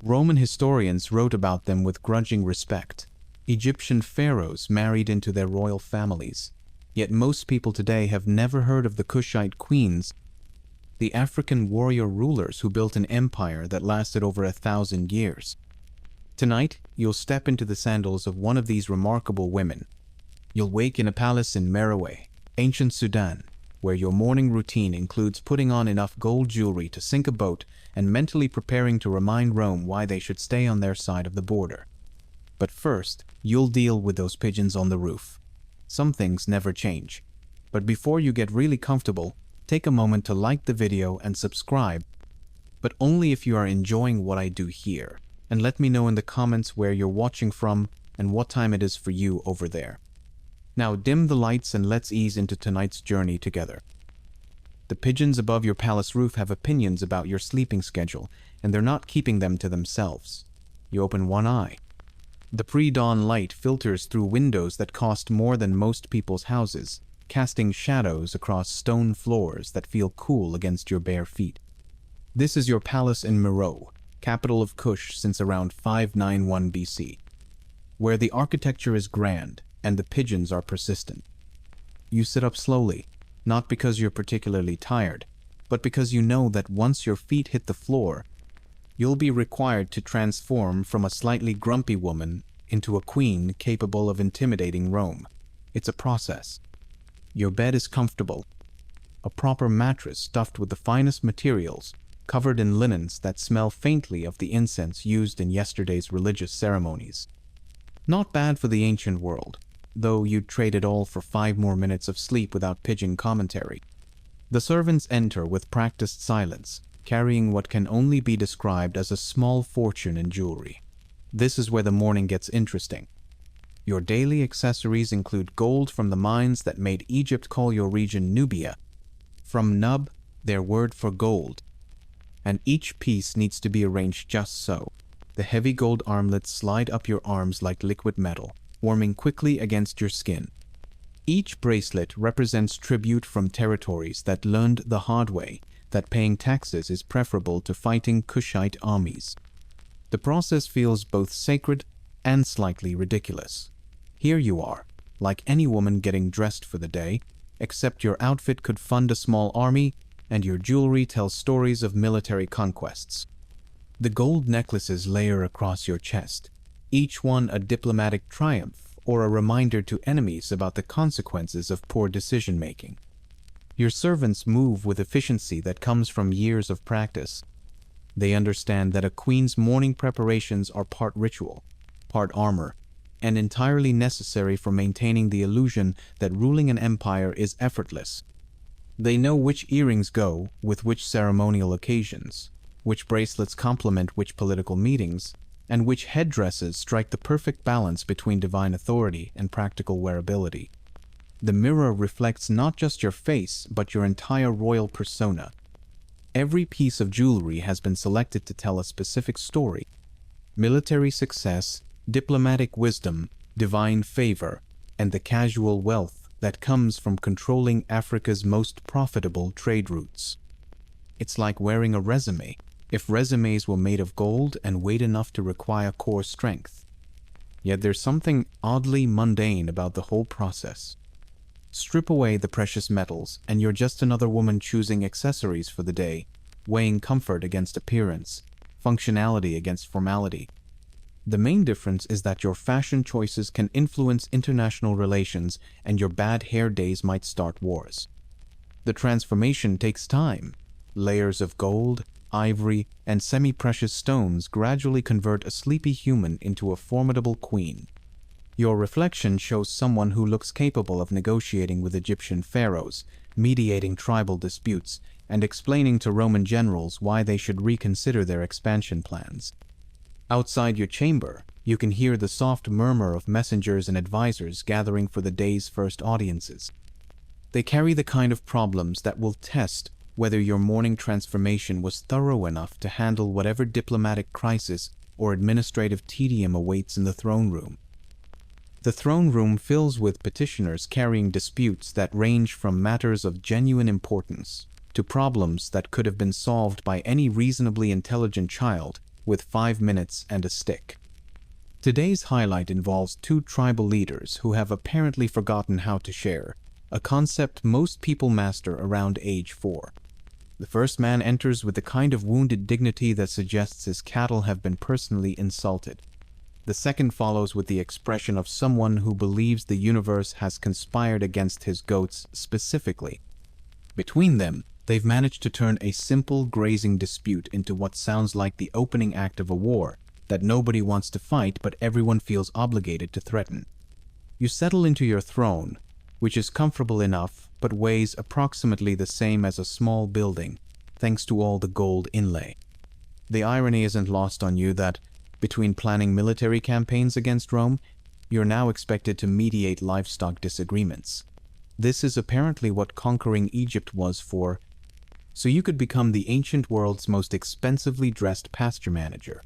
Roman historians wrote about them with grudging respect. Egyptian pharaohs married into their royal families. Yet most people today have never heard of the Kushite Queens, the African warrior rulers who built an empire that lasted over 1,000 years. Tonight, you'll step into the sandals of one of these remarkable women. You'll wake in a palace in Meroë, ancient Sudan, where your morning routine includes putting on enough gold jewelry to sink a boat and mentally preparing to remind Rome why they should stay on their side of the border. But first, you'll deal with those pigeons on the roof. Some things never change. But before you get really comfortable, take a moment to like the video and subscribe, but only if you are enjoying what I do here. And let me know in the comments where you're watching from and what time it is for you over there. Now dim the lights and let's ease into tonight's journey together. The pigeons above your palace roof have opinions about your sleeping schedule, and they're not keeping them to themselves. You open one eye. The pre-dawn light filters through windows that cost more than most people's houses, casting shadows across stone floors that feel cool against your bare feet. This is your palace in Meroe, capital of Kush since around 591 BC, where the architecture is grand and the pigeons are persistent. You sit up slowly, not because you're particularly tired, but because you know that once your feet hit the floor, you'll be required to transform from a slightly grumpy woman into a queen capable of intimidating Rome. It's a process. Your bed is comfortable, a proper mattress stuffed with the finest materials, covered in linens that smell faintly of the incense used in yesterday's religious ceremonies. Not bad for the ancient world, though you'd trade it all for 5 more minutes of sleep without pigeon commentary. The servants enter with practiced silence, carrying what can only be described as a small fortune in jewelry. This is where the morning gets interesting. Your daily accessories include gold from the mines that made Egypt call your region Nubia, from Nub, their word for gold, and each piece needs to be arranged just so. The heavy gold armlets slide up your arms like liquid metal, warming quickly against your skin. Each bracelet represents tribute from territories that learned the hard way that paying taxes is preferable to fighting Kushite armies. The process feels both sacred and slightly ridiculous. Here you are, like any woman getting dressed for the day, except your outfit could fund a small army and your jewelry tells stories of military conquests. The gold necklaces layer across your chest, each one a diplomatic triumph or a reminder to enemies about the consequences of poor decision-making. Your servants move with efficiency that comes from years of practice. They understand that a queen's morning preparations are part ritual, part armor, and entirely necessary for maintaining the illusion that ruling an empire is effortless. They know which earrings go with which ceremonial occasions, which bracelets complement which political meetings, and which headdresses strike the perfect balance between divine authority and practical wearability. The mirror reflects not just your face, but your entire royal persona. Every piece of jewelry has been selected to tell a specific story: military success, diplomatic wisdom, divine favor, and the casual wealth that comes from controlling Africa's most profitable trade routes. It's like wearing a resume, if resumes were made of gold and weighed enough to require core strength. Yet there's something oddly mundane about the whole process. Strip away the precious metals, and you're just another woman choosing accessories for the day, weighing comfort against appearance, functionality against formality. The main difference is that your fashion choices can influence international relations, and your bad hair days might start wars. The transformation takes time. Layers of gold, ivory, and semi-precious stones gradually convert a sleepy human into a formidable queen. Your reflection shows someone who looks capable of negotiating with Egyptian pharaohs, mediating tribal disputes, and explaining to Roman generals why they should reconsider their expansion plans. Outside your chamber, you can hear the soft murmur of messengers and advisors gathering for the day's first audiences. They carry the kind of problems that will test whether your morning transformation was thorough enough to handle whatever diplomatic crisis or administrative tedium awaits in the throne room. The throne room fills with petitioners carrying disputes that range from matters of genuine importance to problems that could have been solved by any reasonably intelligent child with 5 minutes and a stick. Today's highlight involves two tribal leaders who have apparently forgotten how to share, a concept most people master around age 4. The first man enters with the kind of wounded dignity that suggests his cattle have been personally insulted. The second follows with the expression of someone who believes the universe has conspired against his goats specifically. Between them, they've managed to turn a simple grazing dispute into what sounds like the opening act of a war that nobody wants to fight but everyone feels obligated to threaten. You settle into your throne, which is comfortable enough but weighs approximately the same as a small building, thanks to all the gold inlay. The irony isn't lost on you that, between planning military campaigns against Rome, you're now expected to mediate livestock disagreements. This is apparently what conquering Egypt was for, so you could become the ancient world's most expensively dressed pasture manager.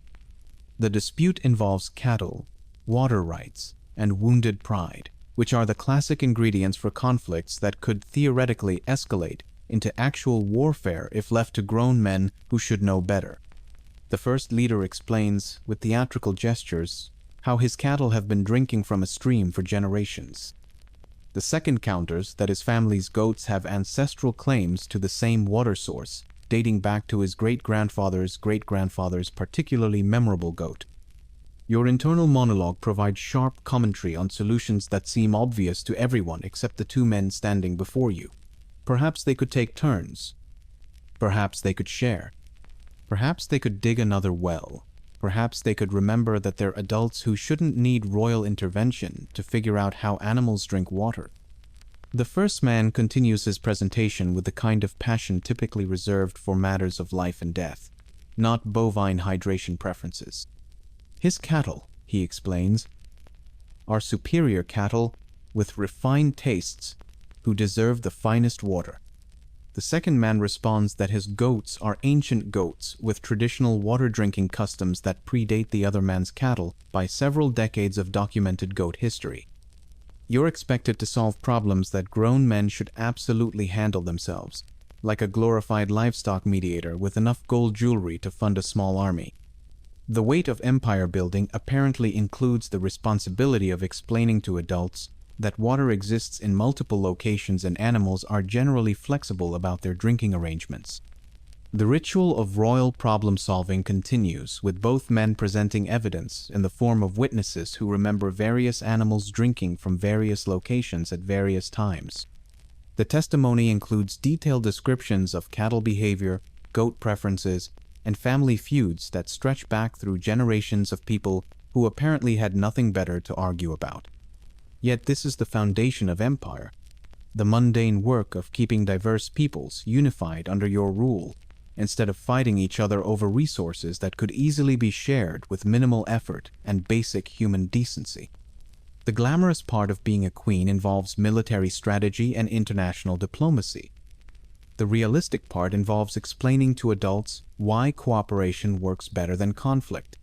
The dispute involves cattle, water rights, and wounded pride, which are the classic ingredients for conflicts that could theoretically escalate into actual warfare if left to grown men who should know better. The first leader explains, with theatrical gestures, how his cattle have been drinking from a stream for generations. The second counters that his family's goats have ancestral claims to the same water source, dating back to his great-grandfather's great-grandfather's particularly memorable goat. Your internal monologue provides sharp commentary on solutions that seem obvious to everyone except the two men standing before you. Perhaps they could take turns. Perhaps they could share. Perhaps they could dig another well. Perhaps they could remember that they're adults who shouldn't need royal intervention to figure out how animals drink water. The first man continues his presentation with the kind of passion typically reserved for matters of life and death, not bovine hydration preferences. His cattle, he explains, are superior cattle with refined tastes who deserve the finest water. The second man responds that his goats are ancient goats with traditional water-drinking customs that predate the other man's cattle by several decades of documented goat history. You're expected to solve problems that grown men should absolutely handle themselves, like a glorified livestock mediator with enough gold jewelry to fund a small army. The weight of empire building apparently includes the responsibility of explaining to adults that water exists in multiple locations and animals are generally flexible about their drinking arrangements. The ritual of royal problem-solving continues, with both men presenting evidence in the form of witnesses who remember various animals drinking from various locations at various times. The testimony includes detailed descriptions of cattle behavior, goat preferences, and family feuds that stretch back through generations of people who apparently had nothing better to argue about. Yet this is the foundation of empire, the mundane work of keeping diverse peoples unified under your rule, instead of fighting each other over resources that could easily be shared with minimal effort and basic human decency. The glamorous part of being a queen involves military strategy and international diplomacy. The realistic part involves explaining to adults why cooperation works better than conflict.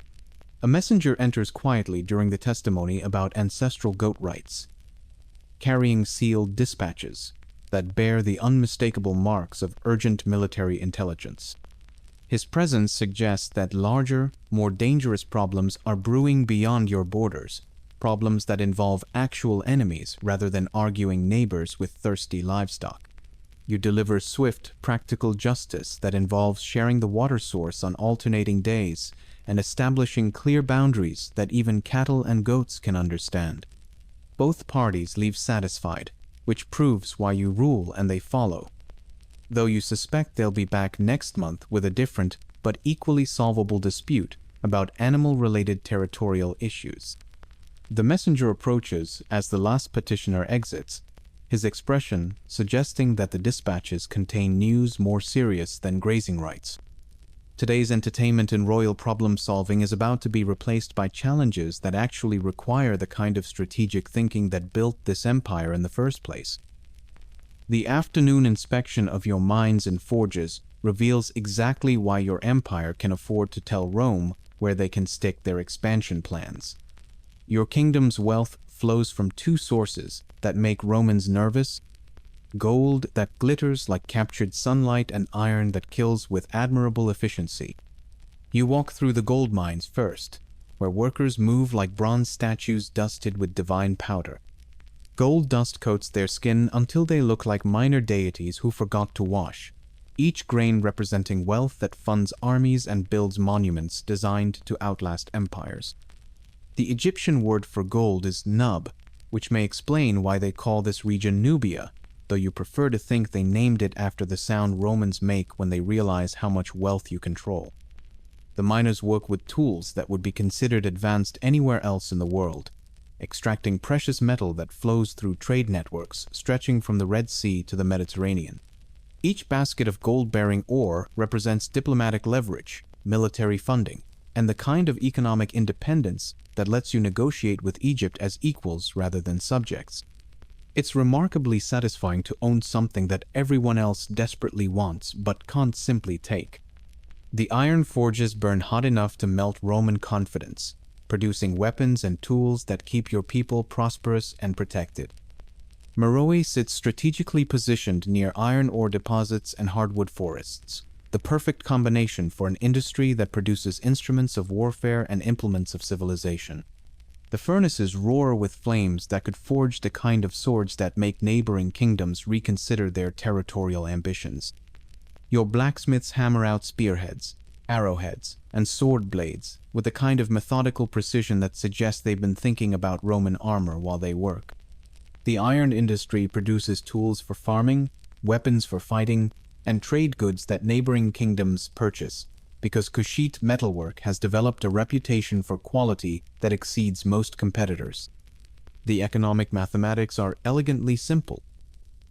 A messenger enters quietly during the testimony about ancestral goat rights, carrying sealed dispatches that bear the unmistakable marks of urgent military intelligence. His presence suggests that larger, more dangerous problems are brewing beyond your borders, problems that involve actual enemies rather than arguing neighbors with thirsty livestock. You deliver swift, practical justice that involves sharing the water source on alternating days and establishing clear boundaries that even cattle and goats can understand. Both parties leave satisfied, which proves why you rule and they follow, though you suspect they'll be back next month with a different but equally solvable dispute about animal-related territorial issues. The messenger approaches as the last petitioner exits, his expression suggesting that the dispatches contain news more serious than grazing rights. Today's entertainment in royal problem-solving is about to be replaced by challenges that actually require the kind of strategic thinking that built this empire in the first place. The afternoon inspection of your mines and forges reveals exactly why your empire can afford to tell Rome where they can stick their expansion plans. Your kingdom's wealth flows from two sources that make Romans nervous: gold that glitters like captured sunlight and iron that kills with admirable efficiency. You walk through the gold mines first, where workers move like bronze statues dusted with divine powder. Gold dust coats their skin until they look like minor deities who forgot to wash, each grain representing wealth that funds armies and builds monuments designed to outlast empires. The Egyptian word for gold is nub, which may explain why they call this region Nubia, though you prefer to think they named it after the sound Romans make when they realize how much wealth you control. The miners work with tools that would be considered advanced anywhere else in the world, extracting precious metal that flows through trade networks stretching from the Red Sea to the Mediterranean. Each basket of gold-bearing ore represents diplomatic leverage, military funding, and the kind of economic independence that lets you negotiate with Egypt as equals rather than subjects. It's remarkably satisfying to own something that everyone else desperately wants but can't simply take. The iron forges burn hot enough to melt Roman confidence, producing weapons and tools that keep your people prosperous and protected. Meroë sits strategically positioned near iron ore deposits and hardwood forests, the perfect combination for an industry that produces instruments of warfare and implements of civilization. The furnaces roar with flames that could forge the kind of swords that make neighboring kingdoms reconsider their territorial ambitions. Your blacksmiths hammer out spearheads, arrowheads, and sword blades with a kind of methodical precision that suggests they've been thinking about Roman armor while they work. The iron industry produces tools for farming, weapons for fighting, and trade goods that neighboring kingdoms purchase, because Kushite metalwork has developed a reputation for quality that exceeds most competitors. The economic mathematics are elegantly simple.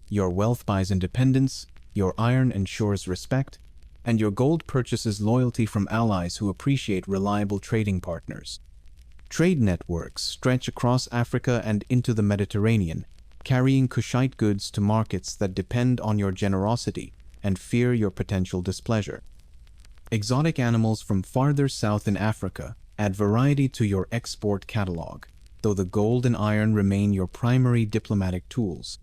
Your wealth buys independence, your iron ensures respect, and your gold purchases loyalty from allies who appreciate reliable trading partners. Trade networks stretch across Africa and into the Mediterranean, carrying Kushite goods to markets that depend on your generosity and fear your potential displeasure. Exotic animals from farther south in Africa add variety to your export catalog, though the gold and iron remain your primary diplomatic tools.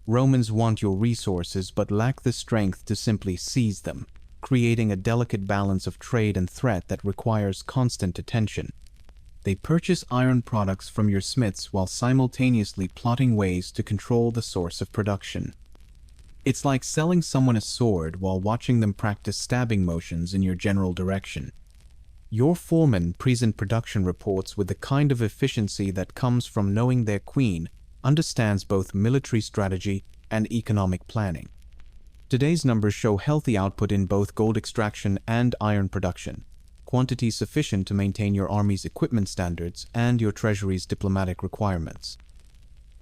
Romans want your resources but lack the strength to simply seize them, creating a delicate balance of trade and threat that requires constant attention. They purchase iron products from your smiths while simultaneously plotting ways to control the source of production. It's like selling someone a sword while watching them practice stabbing motions in your general direction. Your foremen present production reports with the kind of efficiency that comes from knowing their queen understands both military strategy and economic planning. Today's numbers show healthy output in both gold extraction and iron production, quantity sufficient to maintain your army's equipment standards and your treasury's diplomatic requirements.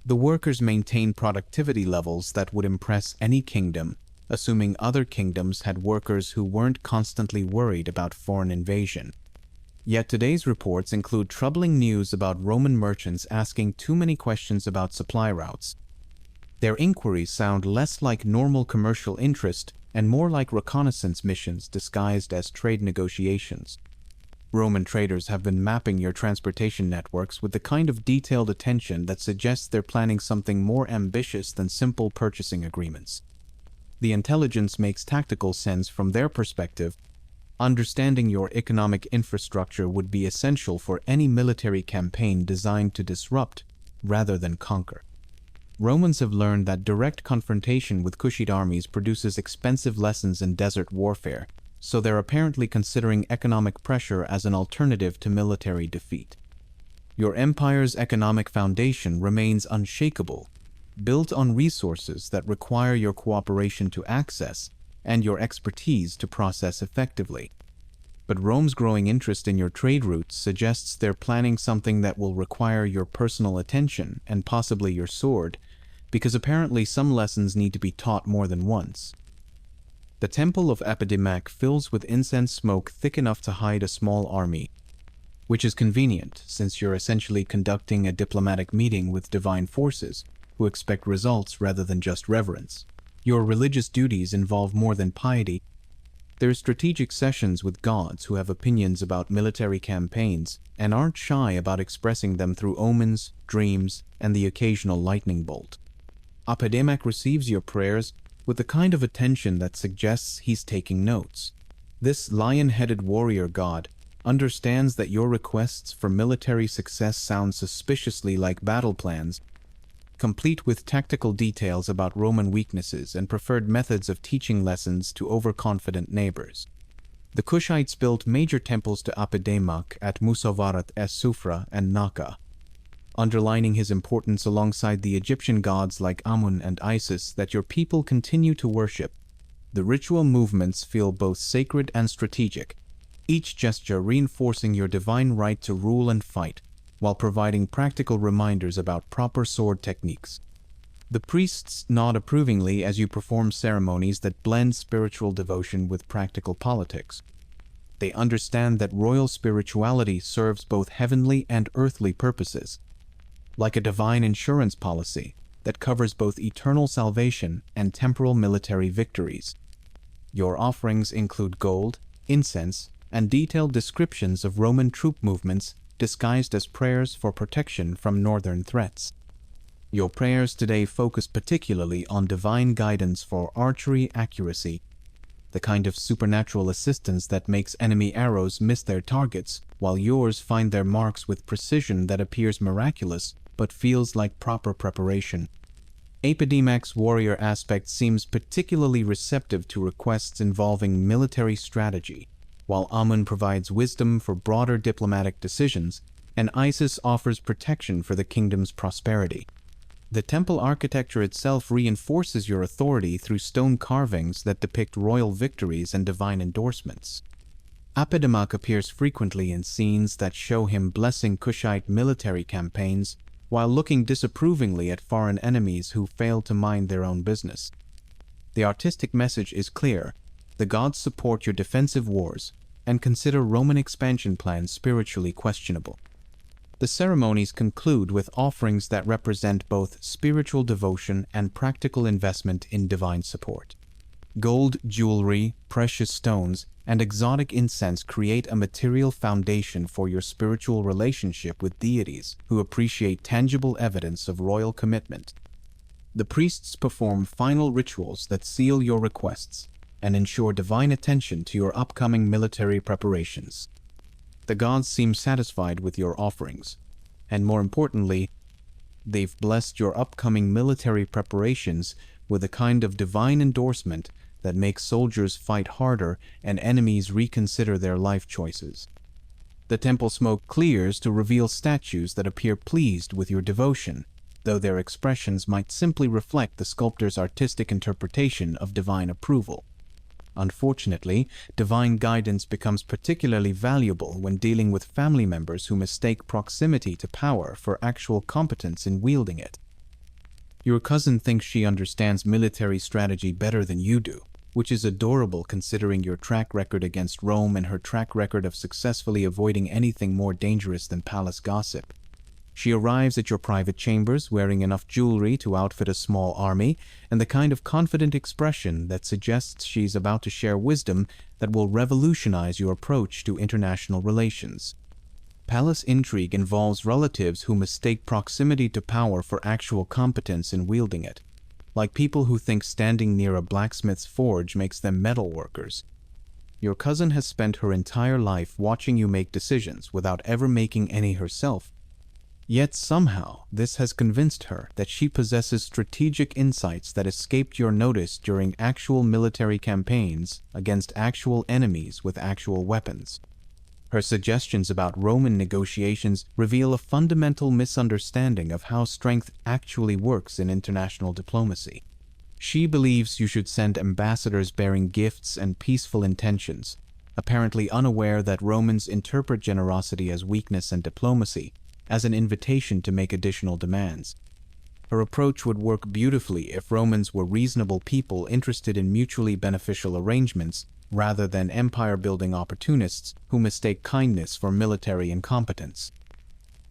The workers maintain productivity levels that would impress any kingdom, assuming other kingdoms had workers who weren't constantly worried about foreign invasion. Yet today's reports include troubling news about Roman merchants asking too many questions about supply routes. Their inquiries sound less like normal commercial interest and more like reconnaissance missions disguised as trade negotiations. Roman traders have been mapping your transportation networks with the kind of detailed attention that suggests they're planning something more ambitious than simple purchasing agreements. The intelligence makes tactical sense from their perspective. Understanding your economic infrastructure would be essential for any military campaign designed to disrupt rather than conquer. Romans have learned that direct confrontation with Kushite armies produces expensive lessons in desert warfare, so they're apparently considering economic pressure as an alternative to military defeat. Your empire's economic foundation remains unshakable, built on resources that require your cooperation to access and your expertise to process effectively. But Rome's growing interest in your trade routes suggests they're planning something that will require your personal attention and possibly your sword, because apparently some lessons need to be taught more than once. The temple of Epidemic fills with incense smoke thick enough to hide a small army, which is convenient since you're essentially conducting a diplomatic meeting with divine forces who expect results rather than just reverence. Your religious duties involve more than piety. There are strategic sessions with gods who have opinions about military campaigns and aren't shy about expressing them through omens, dreams, and the occasional lightning bolt. Epidemic receives your prayers with the kind of attention that suggests he's taking notes. This lion-headed warrior god understands that your requests for military success sound suspiciously like battle plans, complete with tactical details about Roman weaknesses and preferred methods of teaching lessons to overconfident neighbors. The Kushites built major temples to Apedemak at Musawwarat es-Sufra and Naka, underlining his importance alongside the Egyptian gods like Amun and Isis that your people continue to worship. The ritual movements feel both sacred and strategic, each gesture reinforcing your divine right to rule and fight, while providing practical reminders about proper sword techniques. The priests nod approvingly as you perform ceremonies that blend spiritual devotion with practical politics. They understand that royal spirituality serves both heavenly and earthly purposes, like a divine insurance policy that covers both eternal salvation and temporal military victories. Your offerings include gold, incense, and detailed descriptions of Roman troop movements disguised as prayers for protection from northern threats. Your prayers today focus particularly on divine guidance for archery accuracy, the kind of supernatural assistance that makes enemy arrows miss their targets, while yours find their marks with precision that appears miraculous but feels like proper preparation. Apedemak's warrior aspect seems particularly receptive to requests involving military strategy, while Amun provides wisdom for broader diplomatic decisions, and Isis offers protection for the kingdom's prosperity. The temple architecture itself reinforces your authority through stone carvings that depict royal victories and divine endorsements. Apedemak appears frequently in scenes that show him blessing Kushite military campaigns while looking disapprovingly at foreign enemies who fail to mind their own business. The artistic message is clear: the gods support your defensive wars and consider Roman expansion plans spiritually questionable. The ceremonies conclude with offerings that represent both spiritual devotion and practical investment in divine support. Gold jewelry, precious stones, and exotic incense create a material foundation for your spiritual relationship with deities who appreciate tangible evidence of royal commitment. The priests perform final rituals that seal your requests and ensure divine attention to your upcoming military preparations. The gods seem satisfied with your offerings, and more importantly, they've blessed your upcoming military preparations with a kind of divine endorsement that makes soldiers fight harder and enemies reconsider their life choices. The temple smoke clears to reveal statues that appear pleased with your devotion, though their expressions might simply reflect the sculptor's artistic interpretation of divine approval. Unfortunately, divine guidance becomes particularly valuable when dealing with family members who mistake proximity to power for actual competence in wielding it. Your cousin thinks she understands military strategy better than you do, which is adorable considering your track record against Rome and her track record of successfully avoiding anything more dangerous than palace gossip. She arrives at your private chambers wearing enough jewelry to outfit a small army, and the kind of confident expression that suggests she's about to share wisdom that will revolutionize your approach to international relations. Palace intrigue involves relatives who mistake proximity to power for actual competence in wielding it, like people who think standing near a blacksmith's forge makes them metal workers. Your cousin has spent her entire life watching you make decisions without ever making any herself. Yet somehow, this has convinced her that she possesses strategic insights that escaped your notice during actual military campaigns against actual enemies with actual weapons. Her suggestions about Roman negotiations reveal a fundamental misunderstanding of how strength actually works in international diplomacy. She believes you should send ambassadors bearing gifts and peaceful intentions, apparently unaware that Romans interpret generosity as weakness and diplomacy as an invitation to make additional demands. Her approach would work beautifully if Romans were reasonable people interested in mutually beneficial arrangements rather than empire-building opportunists who mistake kindness for military incompetence.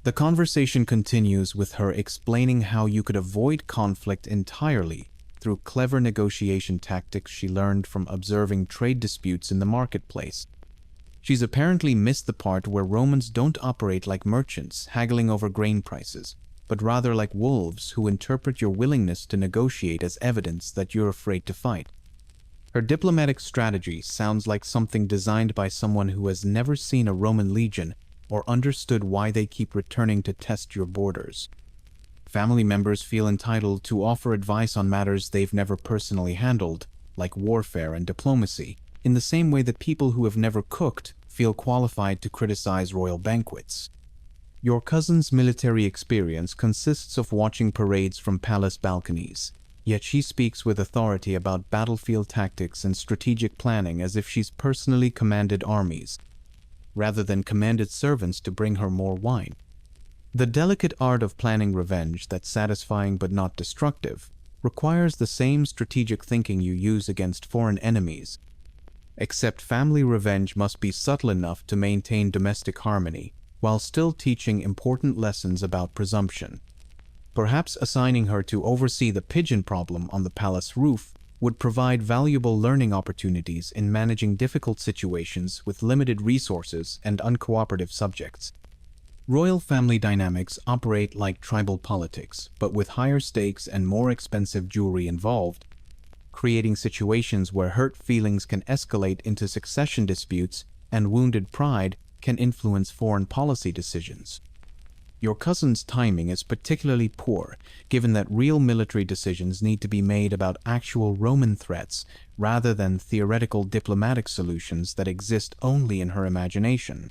The conversation continues with her explaining how you could avoid conflict entirely through clever negotiation tactics she learned from observing trade disputes in the marketplace. She's apparently missed the part where Romans don't operate like merchants haggling over grain prices, but rather like wolves who interpret your willingness to negotiate as evidence that you're afraid to fight. Her diplomatic strategy sounds like something designed by someone who has never seen a Roman legion or understood why they keep returning to test your borders. Family members feel entitled to offer advice on matters they've never personally handled, like warfare and diplomacy, in the same way that people who have never cooked feel qualified to criticize royal banquets. Your cousin's military experience consists of watching parades from palace balconies, yet she speaks with authority about battlefield tactics and strategic planning as if she's personally commanded armies, rather than commanded servants to bring her more wine. The delicate art of planning revenge that's satisfying but not destructive requires the same strategic thinking you use against foreign enemies, except family revenge must be subtle enough to maintain domestic harmony, while still teaching important lessons about presumption. Perhaps assigning her to oversee the pigeon problem on the palace roof would provide valuable learning opportunities in managing difficult situations with limited resources and uncooperative subjects. Royal family dynamics operate like tribal politics, but with higher stakes and more expensive jewelry involved, creating situations where hurt feelings can escalate into succession disputes and wounded pride can influence foreign policy decisions. Your cousin's timing is particularly poor, given that real military decisions need to be made about actual Roman threats rather than theoretical diplomatic solutions that exist only in her imagination.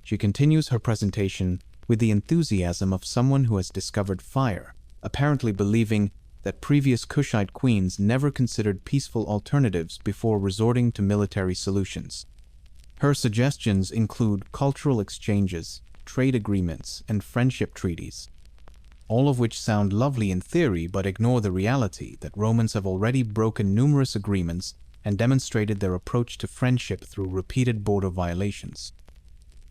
She continues her presentation with the enthusiasm of someone who has discovered fire, apparently believing that previous Kushite queens never considered peaceful alternatives before resorting to military solutions. Her suggestions include cultural exchanges, trade agreements, and friendship treaties, all of which sound lovely in theory but ignore the reality that Romans have already broken numerous agreements and demonstrated their approach to friendship through repeated border violations.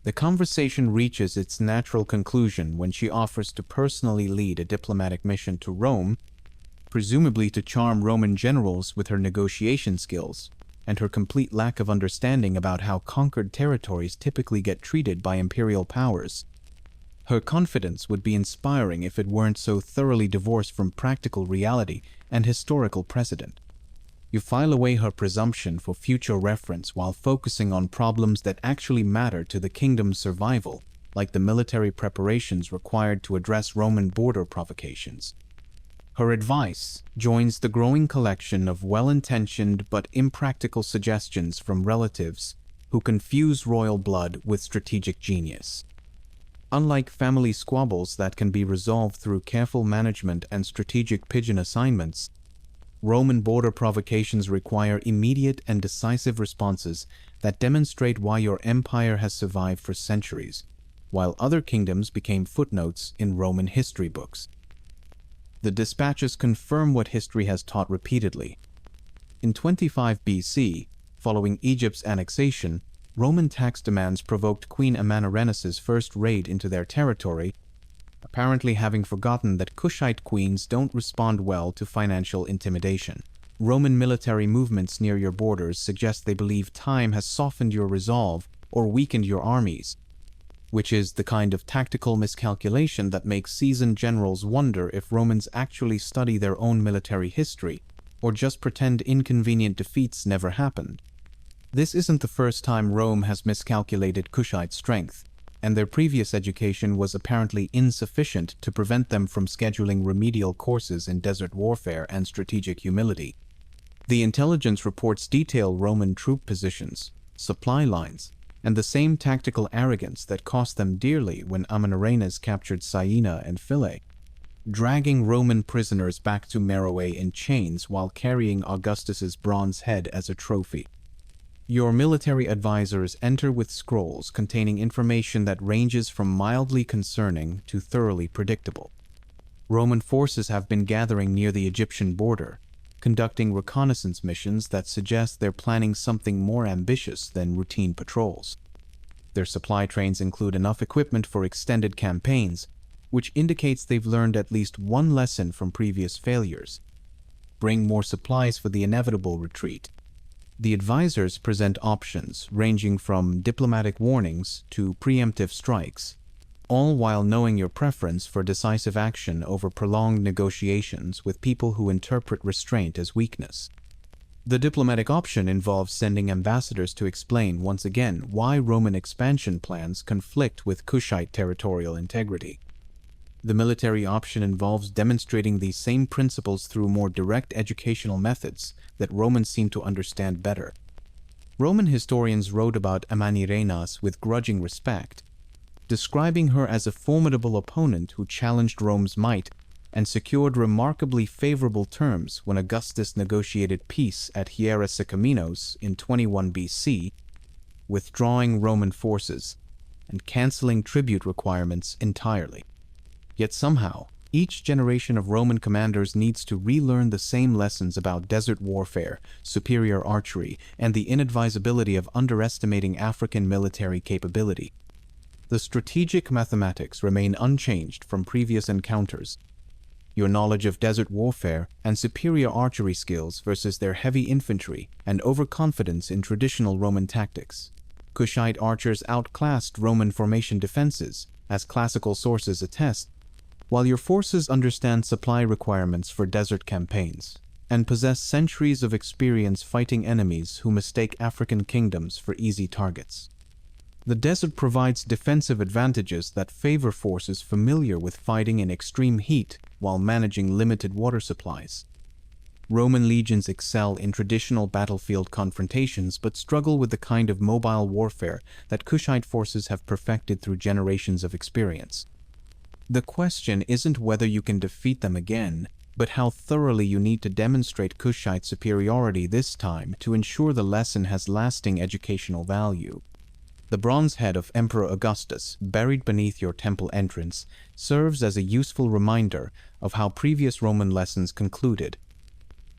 The conversation reaches its natural conclusion when she offers to personally lead a diplomatic mission to Rome, presumably to charm Roman generals with her negotiation skills and her complete lack of understanding about how conquered territories typically get treated by imperial powers. Her confidence would be inspiring if it weren't so thoroughly divorced from practical reality and historical precedent. You file away her presumption for future reference while focusing on problems that actually matter to the kingdom's survival, like the military preparations required to address Roman border provocations. Her advice joins the growing collection of well-intentioned but impractical suggestions from relatives who confuse royal blood with strategic genius. Unlike family squabbles that can be resolved through careful management and strategic pigeon assignments, Roman border provocations require immediate and decisive responses that demonstrate why your empire has survived for centuries, while other kingdoms became footnotes in Roman history books. The dispatches confirm what history has taught repeatedly. In 25 BC, following Egypt's annexation, Roman tax demands provoked Queen Amanirenas' first raid into their territory, apparently having forgotten that Kushite queens don't respond well to financial intimidation. Roman military movements near your borders suggest they believe time has softened your resolve or weakened your armies, which is the kind of tactical miscalculation that makes seasoned generals wonder if Romans actually study their own military history or just pretend inconvenient defeats never happened. This isn't the first time Rome has miscalculated Kushite strength, and their previous education was apparently insufficient to prevent them from scheduling remedial courses in desert warfare and strategic humility. The intelligence reports detail Roman troop positions, supply lines, and the same tactical arrogance that cost them dearly when Amanirenas captured Syena and Philae, dragging Roman prisoners back to Meroë in chains while carrying Augustus's bronze head as a trophy. Your military advisors enter with scrolls containing information that ranges from mildly concerning to thoroughly predictable. Roman forces have been gathering near the Egyptian border, conducting reconnaissance missions that suggest they're planning something more ambitious than routine patrols. Their supply trains include enough equipment for extended campaigns, which indicates they've learned at least one lesson from previous failures. Bring more supplies for the inevitable retreat. The advisors present options ranging from diplomatic warnings to preemptive strikes, all while knowing your preference for decisive action over prolonged negotiations with people who interpret restraint as weakness. The diplomatic option involves sending ambassadors to explain once again why Roman expansion plans conflict with Kushite territorial integrity. The military option involves demonstrating these same principles through more direct educational methods that Romans seem to understand better. Roman historians wrote about Amanirenas with grudging respect, describing her as a formidable opponent who challenged Rome's might and secured remarkably favorable terms when Augustus negotiated peace at Hierosycomenos in 21 BC, withdrawing Roman forces and canceling tribute requirements entirely. Yet somehow, each generation of Roman commanders needs to relearn the same lessons about desert warfare, superior archery, and the inadvisability of underestimating African military capability. The strategic mathematics remain unchanged from previous encounters. Your knowledge of desert warfare and superior archery skills versus their heavy infantry and overconfidence in traditional Roman tactics. Kushite archers outclassed Roman formation defenses, as classical sources attest, while your forces understand supply requirements for desert campaigns and possess centuries of experience fighting enemies who mistake African kingdoms for easy targets. The desert provides defensive advantages that favor forces familiar with fighting in extreme heat while managing limited water supplies. Roman legions excel in traditional battlefield confrontations but struggle with the kind of mobile warfare that Kushite forces have perfected through generations of experience. The question isn't whether you can defeat them again, but how thoroughly you need to demonstrate Kushite superiority this time to ensure the lesson has lasting educational value. The bronze head of Emperor Augustus, buried beneath your temple entrance, serves as a useful reminder of how previous Roman lessons concluded,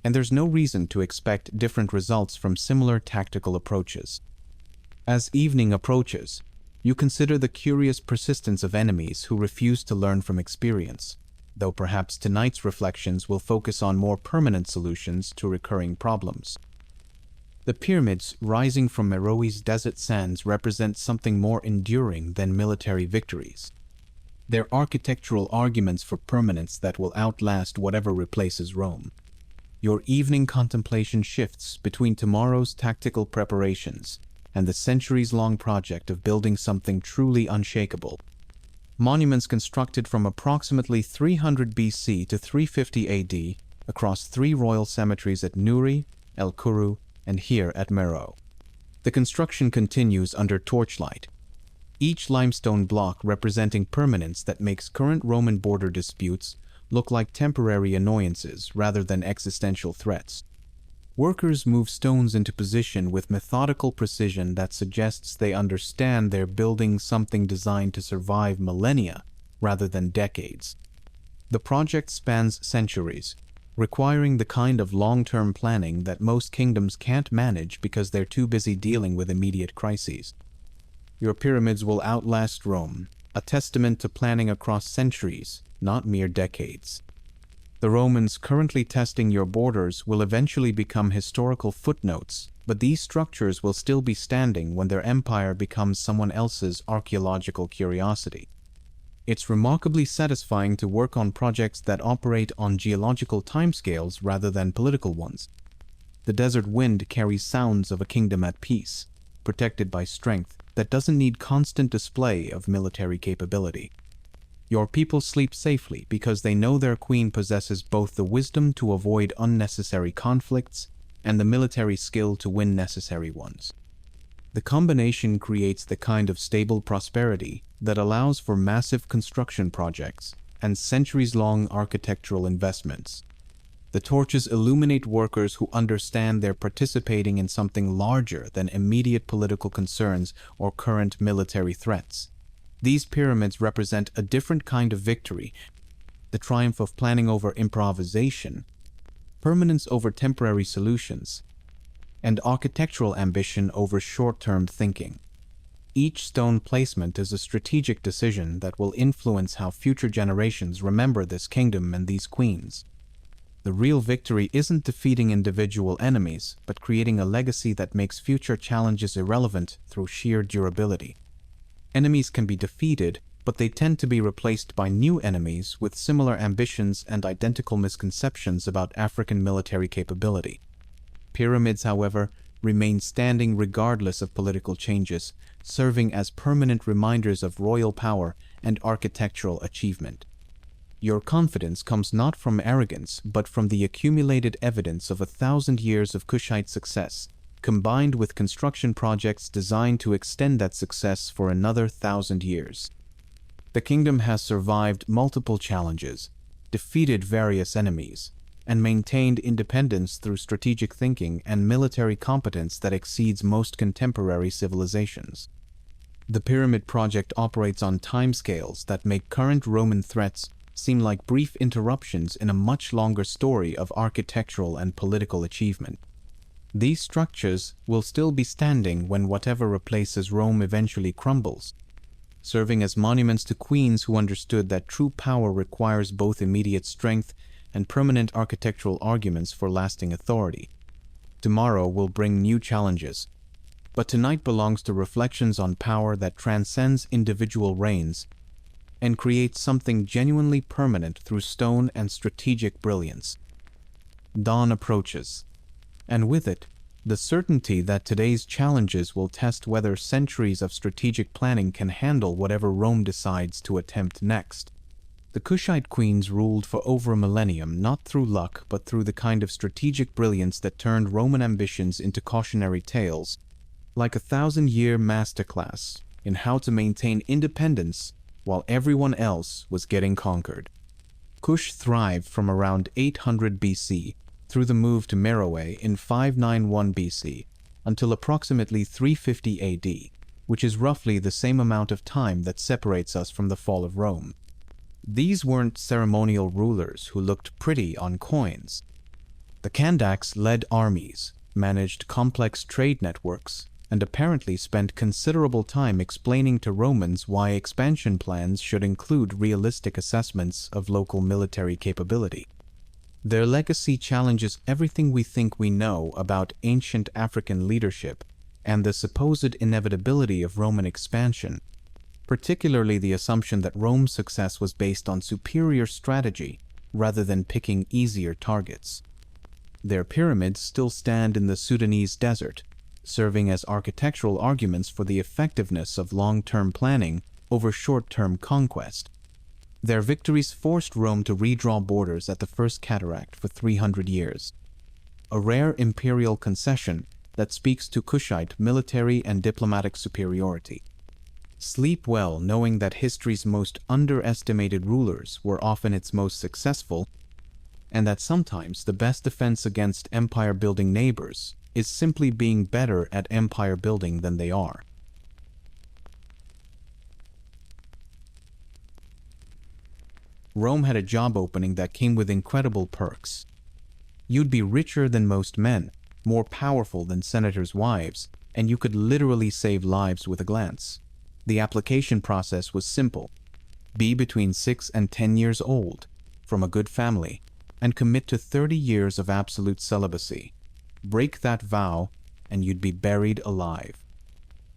and there's no reason to expect different results from similar tactical approaches. As evening approaches, you consider the curious persistence of enemies who refuse to learn from experience, though perhaps tonight's reflections will focus on more permanent solutions to recurring problems. The pyramids rising from Meroë's desert sands represent something more enduring than military victories. They're architectural arguments for permanence that will outlast whatever replaces Rome. Your evening contemplation shifts between tomorrow's tactical preparations and the centuries-long project of building something truly unshakable. Monuments constructed from approximately 300 BC to 350 AD across 3 royal cemeteries at Nuri, El Kuru, and here at Meroe. The construction continues under torchlight, each limestone block representing permanence that makes current Roman border disputes look like temporary annoyances rather than existential threats. Workers move stones into position with methodical precision that suggests they understand they're building something designed to survive millennia rather than decades. The project spans centuries, requiring the kind of long-term planning that most kingdoms can't manage because they're too busy dealing with immediate crises. Your pyramids will outlast Rome, a testament to planning across centuries, not mere decades. The Romans currently testing your borders will eventually become historical footnotes, but these structures will still be standing when their empire becomes someone else's archaeological curiosity. It's remarkably satisfying to work on projects that operate on geological timescales rather than political ones. The desert wind carries sounds of a kingdom at peace, protected by strength that doesn't need constant display of military capability. Your people sleep safely because they know their queen possesses both the wisdom to avoid unnecessary conflicts and the military skill to win necessary ones. The combination creates the kind of stable prosperity that allows for massive construction projects and centuries-long architectural investments. The torches illuminate workers who understand they're participating in something larger than immediate political concerns or current military threats. These pyramids represent a different kind of victory, the triumph of planning over improvisation, permanence over temporary solutions, and architectural ambition over short-term thinking. Each stone placement is a strategic decision that will influence how future generations remember this kingdom and these queens. The real victory isn't defeating individual enemies, but creating a legacy that makes future challenges irrelevant through sheer durability. Enemies can be defeated, but they tend to be replaced by new enemies with similar ambitions and identical misconceptions about African military capability. Pyramids, however, remain standing regardless of political changes, serving as permanent reminders of royal power and architectural achievement. Your confidence comes not from arrogance, but from the accumulated evidence of 1,000 years of Kushite success, combined with construction projects designed to extend that success for another 1,000 years. The kingdom has survived multiple challenges, defeated various enemies, and maintained independence through strategic thinking and military competence that exceeds most contemporary civilizations. The pyramid project operates on timescales that make current Roman threats seem like brief interruptions in a much longer story of architectural and political achievement. These structures will still be standing when whatever replaces Rome eventually crumbles, serving as monuments to queens who understood that true power requires both immediate strength and permanent architectural arguments for lasting authority. Tomorrow will bring new challenges, but tonight belongs to reflections on power that transcends individual reigns and creates something genuinely permanent through stone and strategic brilliance. Dawn approaches, and with it, the certainty that today's challenges will test whether centuries of strategic planning can handle whatever Rome decides to attempt next. The Kushite Queens ruled for over a millennium, not through luck, but through the kind of strategic brilliance that turned Roman ambitions into cautionary tales, like a 1,000-year masterclass in how to maintain independence while everyone else was getting conquered. Kush thrived from around 800 BC through the move to Meroë in 591 BC until approximately 350 AD, which is roughly the same amount of time that separates us from the fall of Rome. These weren't ceremonial rulers who looked pretty on coins. The Kandaks led armies, managed complex trade networks, and apparently spent considerable time explaining to Romans why expansion plans should include realistic assessments of local military capability. Their legacy challenges everything we think we know about ancient African leadership and the supposed inevitability of Roman expansion, particularly the assumption that Rome's success was based on superior strategy rather than picking easier targets. Their pyramids still stand in the Sudanese desert, serving as architectural arguments for the effectiveness of long-term planning over short-term conquest. Their victories forced Rome to redraw borders at the First Cataract for 300 years, a rare imperial concession that speaks to Kushite military and diplomatic superiority. Sleep well knowing that history's most underestimated rulers were often its most successful, and that sometimes the best defense against empire-building neighbors is simply being better at empire building than they are. Rome had a job opening that came with incredible perks. You'd be richer than most men, more powerful than senators' wives, and you could literally save lives with a glance. The application process was simple. Be between 6 and 10 years old, from a good family, and commit to 30 years of absolute celibacy. Break that vow, and you'd be buried alive.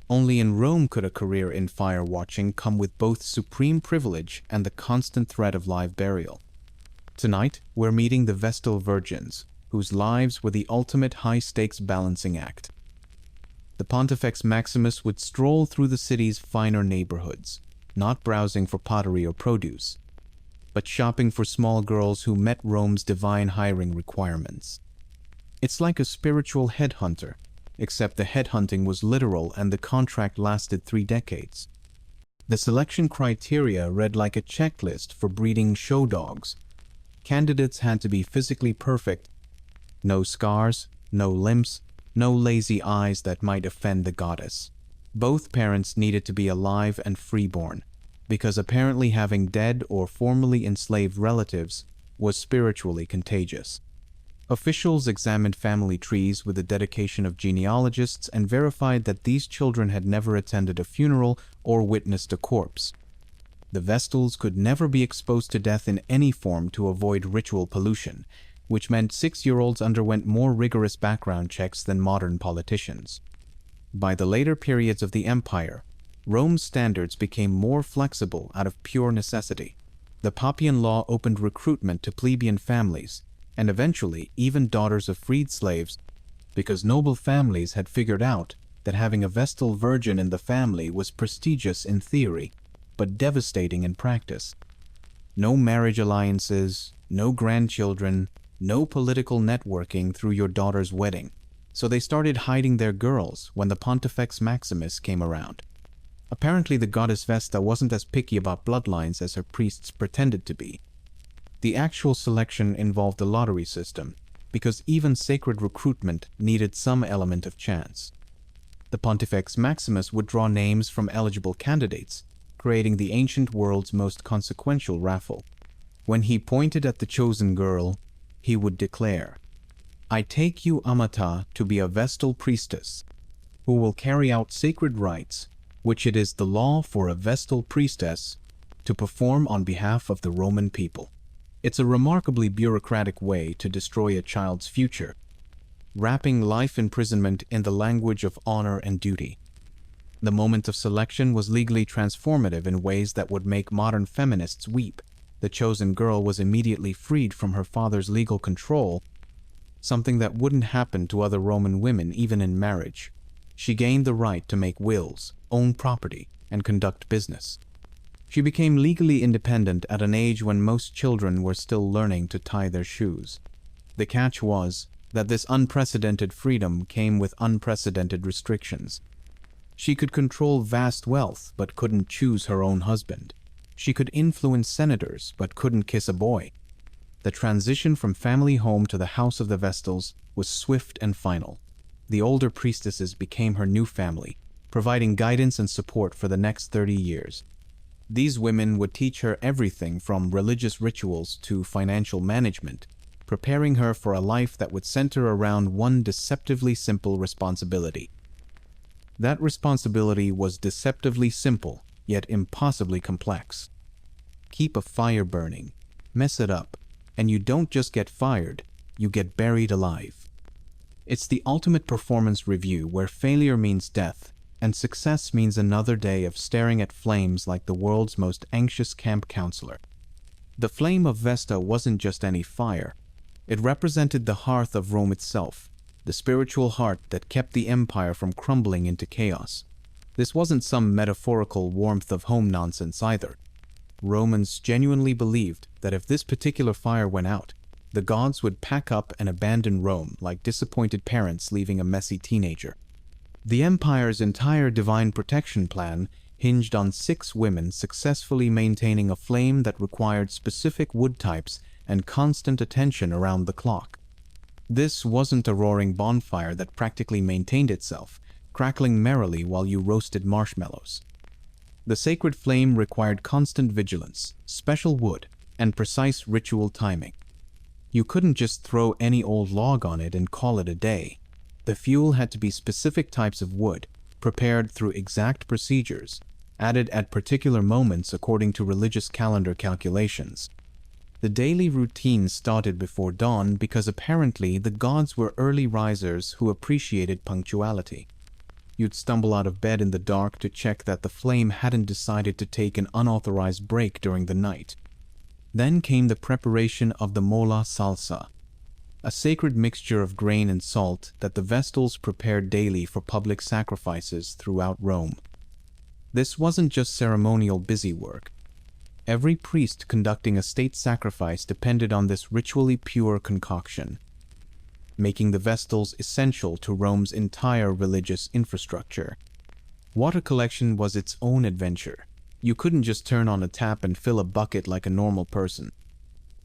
Only in Rome could a career in fire watching come with both supreme privilege and the constant threat of live burial. Tonight, we're meeting the Vestal Virgins, whose lives were the ultimate high-stakes balancing act. The Pontifex Maximus would stroll through the city's finer neighborhoods, not browsing for pottery or produce, but shopping for small girls who met Rome's divine hiring requirements. It's like a spiritual headhunter, except the headhunting was literal and the contract lasted 3 decades. The selection criteria read like a checklist for breeding show dogs. Candidates had to be physically perfect, no scars, no limps, no lazy eyes that might offend the goddess. Both parents needed to be alive and freeborn, because apparently having dead or formerly enslaved relatives was spiritually contagious. Officials examined family trees with the dedication of genealogists and verified that these children had never attended a funeral or witnessed a corpse. The Vestals could never be exposed to death in any form to avoid ritual pollution, which meant 6-year-olds underwent more rigorous background checks than modern politicians. By the later periods of the empire, Rome's standards became more flexible out of pure necessity. The Papian law opened recruitment to plebeian families, and eventually even daughters of freed slaves because noble families had figured out that having a Vestal Virgin in the family was prestigious in theory, but devastating in practice. No marriage alliances, no grandchildren, no political networking through your daughter's wedding. So they started hiding their girls when the Pontifex Maximus came around. Apparently the goddess Vesta wasn't as picky about bloodlines as her priests pretended to be. The actual selection involved a lottery system, because even sacred recruitment needed some element of chance. The Pontifex Maximus would draw names from eligible candidates, creating the ancient world's most consequential raffle. When he pointed at the chosen girl, he would declare, "I take you, Amata, to be a Vestal priestess, who will carry out sacred rites, which it is the law for a Vestal priestess to perform on behalf of the Roman people." It's a remarkably bureaucratic way to destroy a child's future, wrapping life imprisonment in the language of honor and duty. The moment of selection was legally transformative in ways that would make modern feminists weep. The chosen girl was immediately freed from her father's legal control, something that wouldn't happen to other Roman women even in marriage. She gained the right to make wills, own property, and conduct business. She became legally independent at an age when most children were still learning to tie their shoes. The catch was that this unprecedented freedom came with unprecedented restrictions. She could control vast wealth but couldn't choose her own husband. She could influence senators but couldn't kiss a boy. The transition from family home to the House of the Vestals was swift and final. The older priestesses became her new family, providing guidance and support for the next 30 years. These women would teach her everything from religious rituals to financial management, preparing her for a life that would center around one deceptively simple responsibility. That responsibility was deceptively simple, yet impossibly complex. Keep a fire burning, mess it up, and you don't just get fired, you get buried alive. It's the ultimate performance review where failure means death, and success means another day of staring at flames like the world's most anxious camp counselor. The flame of Vesta wasn't just any fire. It represented the hearth of Rome itself, the spiritual heart that kept the empire from crumbling into chaos. This wasn't some metaphorical warmth of home nonsense either. Romans genuinely believed that if this particular fire went out, the gods would pack up and abandon Rome like disappointed parents leaving a messy teenager. The empire's entire divine protection plan hinged on 6 women successfully maintaining a flame that required specific wood types and constant attention around the clock. This wasn't a roaring bonfire that practically maintained itself, crackling merrily while you roasted marshmallows. The sacred flame required constant vigilance, special wood, and precise ritual timing. You couldn't just throw any old log on it and call it a day. The fuel had to be specific types of wood, prepared through exact procedures, added at particular moments according to religious calendar calculations. The daily routine started before dawn because apparently the gods were early risers who appreciated punctuality. You'd stumble out of bed in the dark to check that the flame hadn't decided to take an unauthorized break during the night. Then came the preparation of the mola salsa, a sacred mixture of grain and salt that the Vestals prepared daily for public sacrifices throughout Rome. This wasn't just ceremonial busywork. Every priest conducting a state sacrifice depended on this ritually pure concoction, making the Vestals essential to Rome's entire religious infrastructure. Water collection was its own adventure. You couldn't just turn on a tap and fill a bucket like a normal person.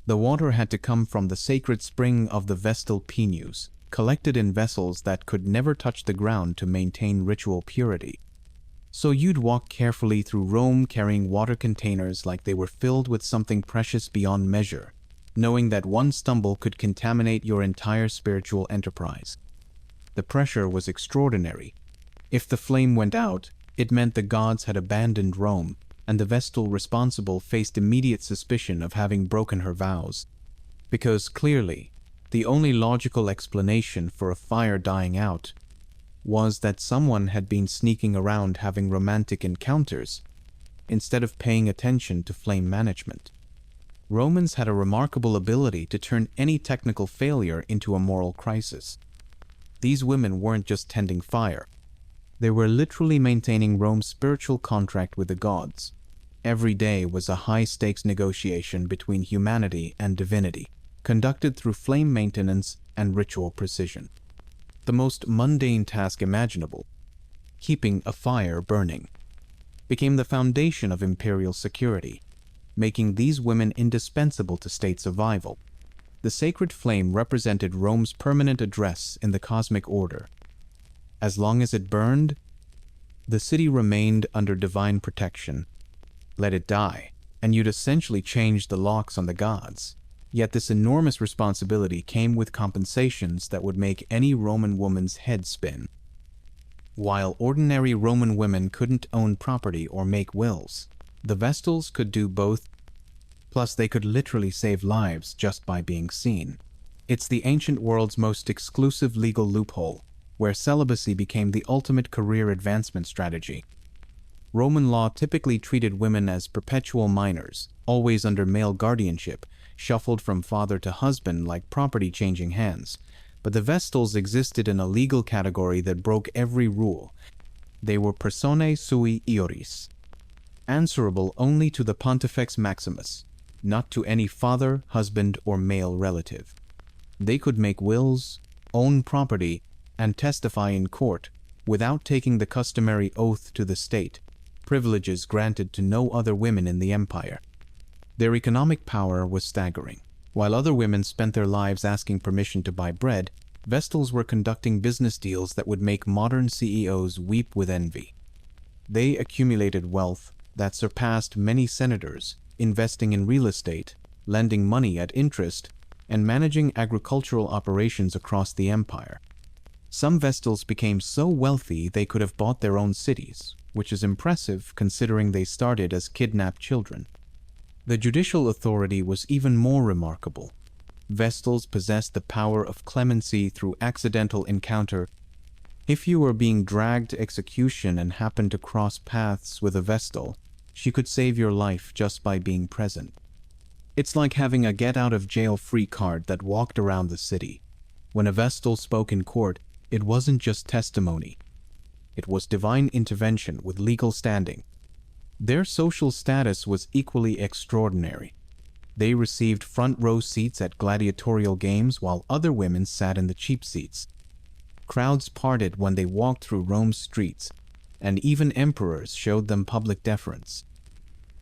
The water had to come from the sacred spring of the Vestal Muse, collected in vessels that could never touch the ground to maintain ritual purity. So you'd walk carefully through Rome carrying water containers like they were filled with something precious beyond measure, knowing that one stumble could contaminate your entire spiritual enterprise. The pressure was extraordinary. If the flame went out, it meant the gods had abandoned Rome, and the Vestal responsible faced immediate suspicion of having broken her vows. Because clearly, the only logical explanation for a fire dying out was that someone had been sneaking around having romantic encounters, instead of paying attention to flame management. Romans had a remarkable ability to turn any technical failure into a moral crisis. These women weren't just tending fire. They were literally maintaining Rome's spiritual contract with the gods. Every day was a high-stakes negotiation between humanity and divinity, conducted through flame maintenance and ritual precision. The most mundane task imaginable, keeping a fire burning, became the foundation of imperial security, making these women indispensable to state survival. The sacred flame represented Rome's permanent address in the cosmic order. As long as it burned, the city remained under divine protection. Let it die, and you'd essentially change the locks on the gods. Yet this enormous responsibility came with compensations that would make any Roman woman's head spin. While ordinary Roman women couldn't own property or make wills, the Vestals could do both. Plus, they could literally save lives just by being seen. It's the ancient world's most exclusive legal loophole, where celibacy became the ultimate career advancement strategy. Roman law typically treated women as perpetual minors, always under male guardianship, shuffled from father to husband like property changing hands. But the Vestals existed in a legal category that broke every rule. They were personae sui ioris, answerable only to the Pontifex Maximus, not to any father, husband, or male relative. They could make wills, own property, and testify in court without taking the customary oath to the state, privileges granted to no other women in the empire. Their economic power was staggering. While other women spent their lives asking permission to buy bread, Vestals were conducting business deals that would make modern CEOs weep with envy. They accumulated wealth that surpassed many senators, investing in real estate, lending money at interest, and managing agricultural operations across the empire. Some Vestals became so wealthy they could have bought their own cities, which is impressive considering they started as kidnapped children. The judicial authority was even more remarkable. Vestals possessed the power of clemency through accidental encounter. If you were being dragged to execution and happened to cross paths with a Vestal, she could save your life just by being present. It's like having a get-out-of-jail-free card that walked around the city. When a Vestal spoke in court, it wasn't just testimony. It was divine intervention with legal standing. Their social status was equally extraordinary. They received front-row seats at gladiatorial games while other women sat in the cheap seats. Crowds parted when they walked through Rome's streets, and even emperors showed them public deference.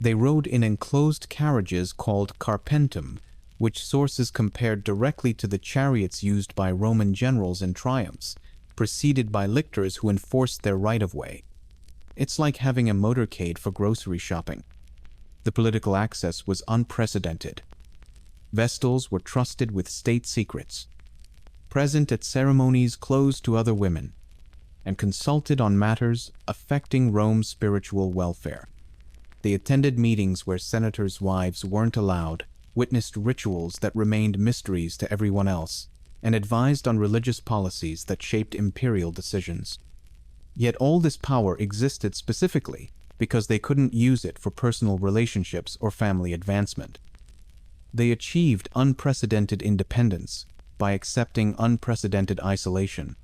They rode in enclosed carriages called carpentum, which sources compared directly to the chariots used by Roman generals in triumphs, preceded by lictors who enforced their right-of-way. It's like having a motorcade for grocery shopping. The political access was unprecedented. Vestals were trusted with state secrets, present at ceremonies closed to other women, and consulted on matters affecting Rome's spiritual welfare. They attended meetings where senators' wives weren't allowed, witnessed rituals that remained mysteries to everyone else, and advised on religious policies that shaped imperial decisions. Yet all this power existed specifically because they couldn't use it for personal relationships or family advancement. They achieved unprecedented independence by accepting unprecedented isolation.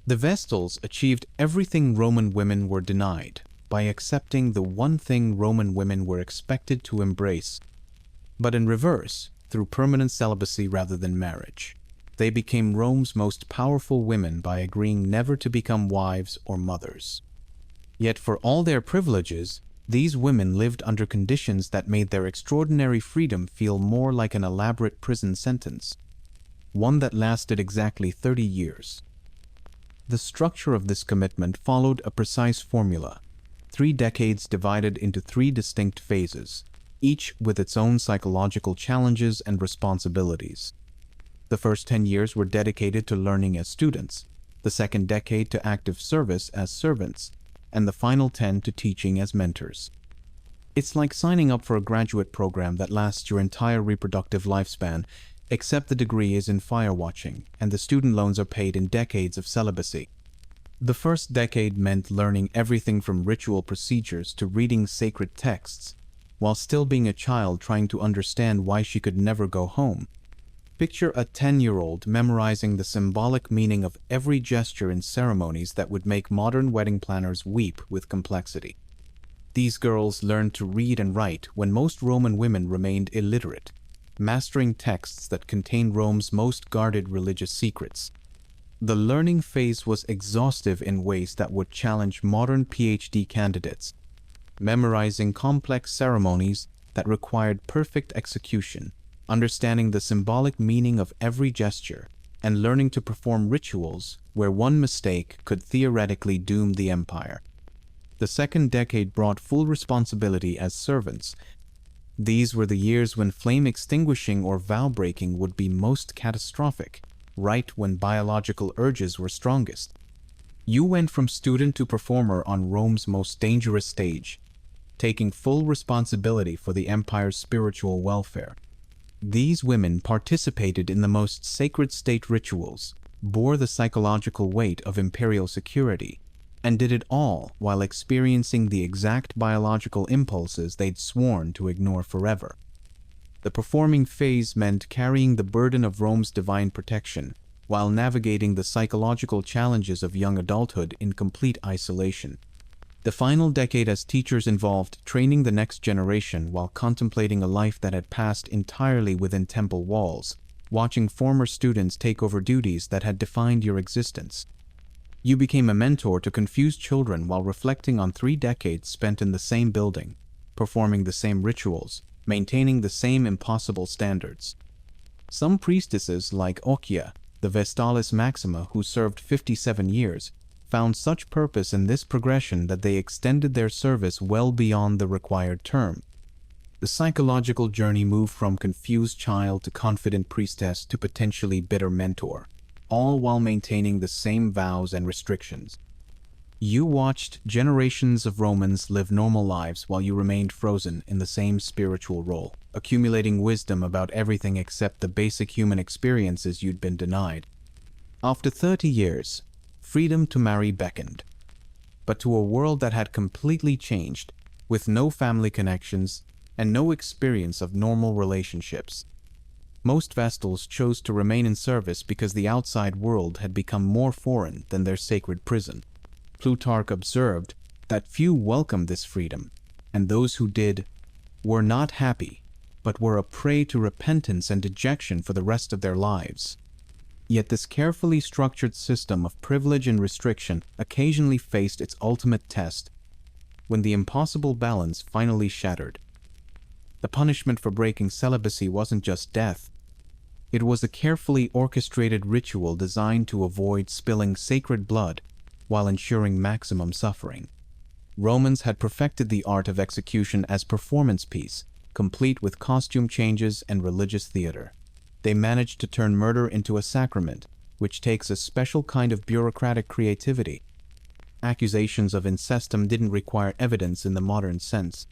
The Vestals achieved everything Roman women were denied by accepting the one thing Roman women were expected to embrace, but in reverse, through permanent celibacy rather than marriage. They became Rome's most powerful women by agreeing never to become wives or mothers. Yet for all their privileges, these women lived under conditions that made their extraordinary freedom feel more like an elaborate prison sentence, one that lasted exactly 30 years. The structure of this commitment followed a precise formula, 3 decades divided into 3 distinct phases, each with its own psychological challenges and responsibilities. The first 10 years were dedicated to learning as students, the second decade to active service as servants, and the final 10 to teaching as mentors. It's like signing up for a graduate program that lasts your entire reproductive lifespan, except the degree is in fire watching, and the student loans are paid in decades of celibacy. The first decade meant learning everything from ritual procedures to reading sacred texts, while still being a child trying to understand why she could never go home. Picture a 10-year-old memorizing the symbolic meaning of every gesture in ceremonies that would make modern wedding planners weep with complexity. These girls learned to read and write when most Roman women remained illiterate, mastering texts that contained Rome's most guarded religious secrets. The learning phase was exhaustive in ways that would challenge modern PhD candidates, memorizing complex ceremonies that required perfect execution, understanding the symbolic meaning of every gesture, and learning to perform rituals where one mistake could theoretically doom the empire. The second decade brought full responsibility as servants. These were the years when flame extinguishing or vow breaking would be most catastrophic, right when biological urges were strongest. You went from student to performer on Rome's most dangerous stage, taking full responsibility for the empire's spiritual welfare. These women participated in the most sacred state rituals, bore the psychological weight of imperial security, and did it all while experiencing the exact biological impulses they'd sworn to ignore forever. The performing phase meant carrying the burden of Rome's divine protection, while navigating the psychological challenges of young adulthood in complete isolation. The final decade as teachers involved training the next generation while contemplating a life that had passed entirely within temple walls, watching former students take over duties that had defined your existence. You became a mentor to confused children while reflecting on 3 decades spent in the same building, performing the same rituals, maintaining the same impossible standards. Some priestesses like Okia, the Vestalis Maxima who served 57 years, found such purpose in this progression that they extended their service well beyond the required term. The psychological journey moved from confused child to confident priestess to potentially bitter mentor, all while maintaining the same vows and restrictions. You watched generations of Romans live normal lives while you remained frozen in the same spiritual role, accumulating wisdom about everything except the basic human experiences you'd been denied. After 30 years, freedom to marry beckoned, but to a world that had completely changed, with no family connections and no experience of normal relationships. Most Vestals chose to remain in service because the outside world had become more foreign than their sacred prison. Plutarch observed that few welcomed this freedom, and those who did were not happy, but were a prey to repentance and dejection for the rest of their lives. Yet this carefully structured system of privilege and restriction occasionally faced its ultimate test when the impossible balance finally shattered. The punishment for breaking celibacy wasn't just death. It was a carefully orchestrated ritual designed to avoid spilling sacred blood while ensuring maximum suffering. Romans had perfected the art of execution as performance piece, complete with costume changes and religious theater. They managed to turn murder into a sacrament, which takes a special kind of bureaucratic creativity. Accusations of incestum didn't require evidence in the modern sense.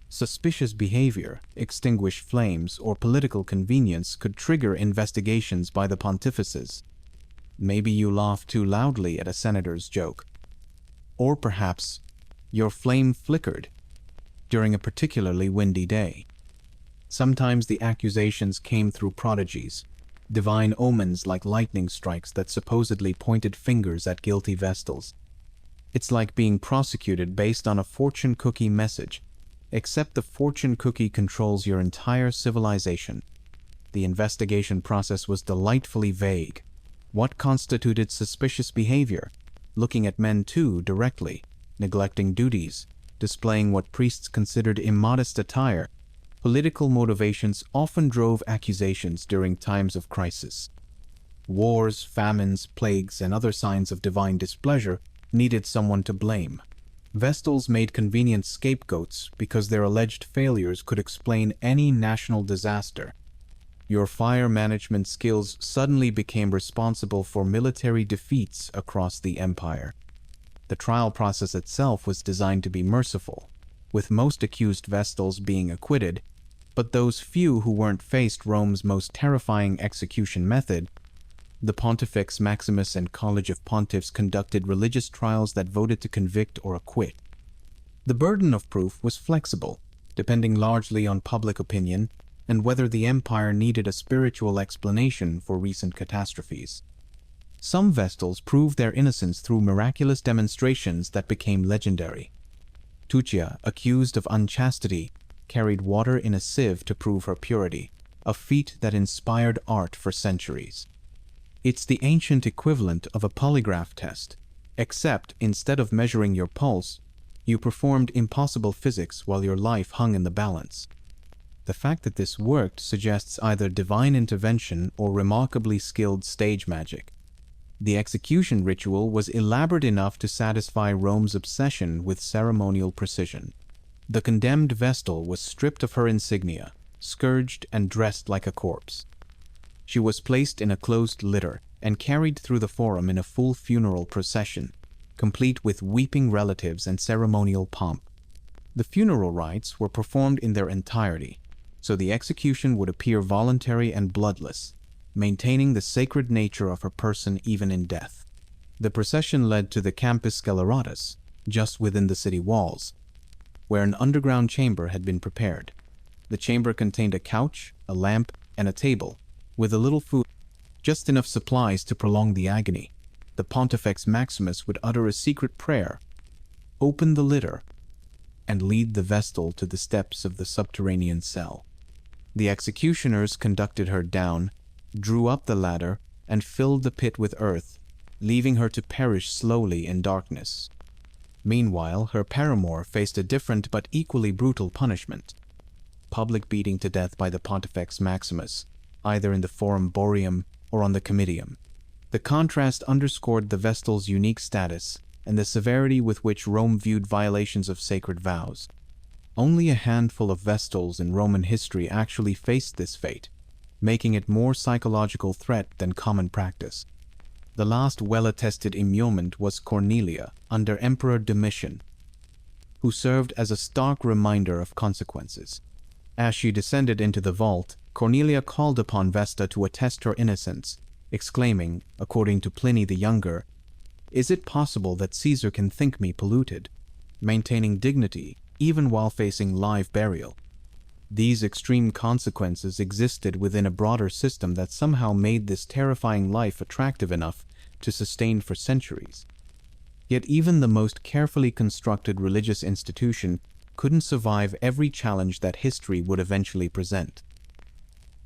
Suspicious behavior, extinguished flames, or political convenience could trigger investigations by the pontifices. Maybe you laughed too loudly at a senator's joke. Or perhaps your flame flickered during a particularly windy day. Sometimes the accusations came through prodigies, divine omens like lightning strikes that supposedly pointed fingers at guilty Vestals. It's like being prosecuted based on a fortune cookie message, except the fortune cookie controls your entire civilization. The investigation process was delightfully vague. What constituted suspicious behavior? Looking at men too directly, neglecting duties, displaying what priests considered immodest attire. Political motivations often drove accusations during times of crisis. Wars, famines, plagues, and other signs of divine displeasure needed someone to blame. Vestals made convenient scapegoats because their alleged failures could explain any national disaster. Your fire management skills suddenly became responsible for military defeats across the empire. The trial process itself was designed to be merciful, with most accused Vestals being acquitted, but those few who weren't faced Rome's most terrifying execution method. The Pontifex Maximus and College of Pontiffs conducted religious trials that voted to convict or acquit. The burden of proof was flexible, depending largely on public opinion and whether the empire needed a spiritual explanation for recent catastrophes. Some Vestals proved their innocence through miraculous demonstrations that became legendary. Tuccia, accused of unchastity, carried water in a sieve to prove her purity, a feat that inspired art for centuries. It's the ancient equivalent of a polygraph test, except instead of measuring your pulse, you performed impossible physics while your life hung in the balance. The fact that this worked suggests either divine intervention or remarkably skilled stage magic. The execution ritual was elaborate enough to satisfy Rome's obsession with ceremonial precision. The condemned Vestal was stripped of her insignia, scourged and dressed like a corpse. She was placed in a closed litter and carried through the forum in a full funeral procession, complete with weeping relatives and ceremonial pomp. The funeral rites were performed in their entirety, so the execution would appear voluntary and bloodless, maintaining the sacred nature of her person even in death. The procession led to the Campus Sceleratus, just within the city walls, where an underground chamber had been prepared. The chamber contained a couch, a lamp, and a table, with a little food, just enough supplies to prolong the agony. The Pontifex Maximus would utter a secret prayer, open the litter, and lead the Vestal to the steps of the subterranean cell. The executioners conducted her down, drew up the ladder, and filled the pit with earth, leaving her to perish slowly in darkness. Meanwhile, her paramour faced a different but equally brutal punishment: public beating to death by the Pontifex Maximus, either in the Forum Boreum or on the Comitium. The contrast underscored the Vestal's unique status and the severity with which Rome viewed violations of sacred vows. Only a handful of Vestals in Roman history actually faced this fate, making it more psychological threat than common practice. The last well-attested immurement was Cornelia under Emperor Domitian, who served as a stark reminder of consequences. As she descended into the vault, Cornelia called upon Vesta to attest her innocence, exclaiming, according to Pliny the Younger, "Is it possible that Caesar can think me polluted?" maintaining dignity even while facing live burial. These extreme consequences existed within a broader system that somehow made this terrifying life attractive enough to sustain for centuries. Yet even the most carefully constructed religious institution couldn't survive every challenge that history would eventually present.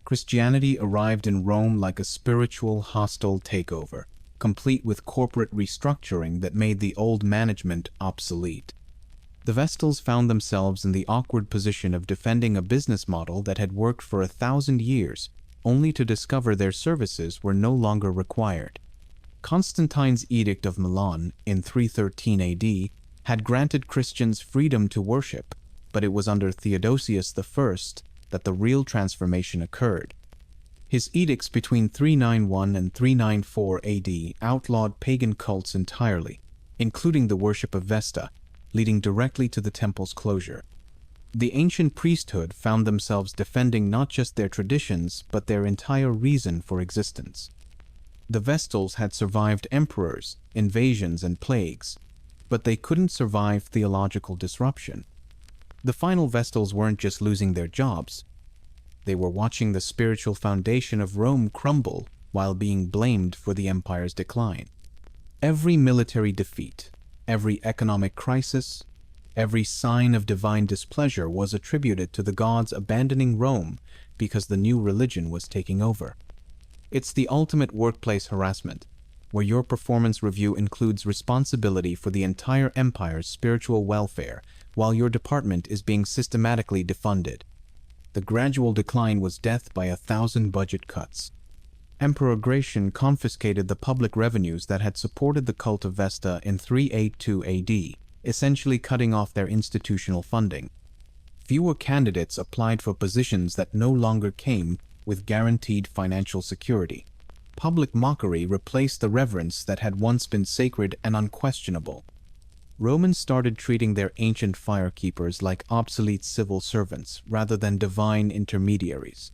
Christianity arrived in Rome like a spiritual, hostile takeover, complete with corporate restructuring that made the old management obsolete. The Vestals found themselves in the awkward position of defending a business model that had worked for 1,000 years, only to discover their services were no longer required. Constantine's Edict of Milan in 313 AD had granted Christians freedom to worship, but it was under Theodosius I that the real transformation occurred. His edicts between 391 and 394 AD outlawed pagan cults entirely, including the worship of Vesta, leading directly to the temple's closure. The ancient priesthood found themselves defending not just their traditions, but their entire reason for existence. The Vestals had survived emperors, invasions, and plagues, but they couldn't survive theological disruption. The final Vestals weren't just losing their jobs. They were watching the spiritual foundation of Rome crumble while being blamed for the empire's decline. Every military defeat, every economic crisis, every sign of divine displeasure was attributed to the gods abandoning Rome because the new religion was taking over. It's the ultimate workplace harassment, where your performance review includes responsibility for the entire empire's spiritual welfare, while your department is being systematically defunded. The gradual decline was death by 1,000 budget cuts. Emperor Gratian confiscated the public revenues that had supported the cult of Vesta in 382 AD, essentially cutting off their institutional funding. Fewer candidates applied for positions that no longer came with guaranteed financial security. Public mockery replaced the reverence that had once been sacred and unquestionable. Romans started treating their ancient firekeepers like obsolete civil servants rather than divine intermediaries.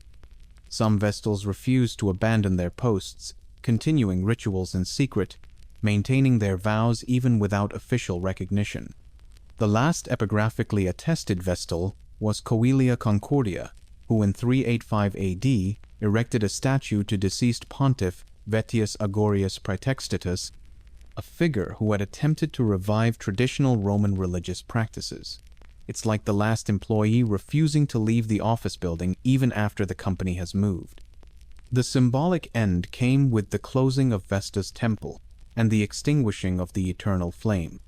Some Vestals refused to abandon their posts, continuing rituals in secret, maintaining their vows even without official recognition. The last epigraphically attested Vestal was Coelia Concordia, who in 385 AD erected a statue to deceased pontiff Vettius Agorius Praetextatus, a figure who had attempted to revive traditional Roman religious practices. It's like the last employee refusing to leave the office building even after the company has moved. The symbolic end came with the closing of Vesta's temple and the extinguishing of the eternal flame.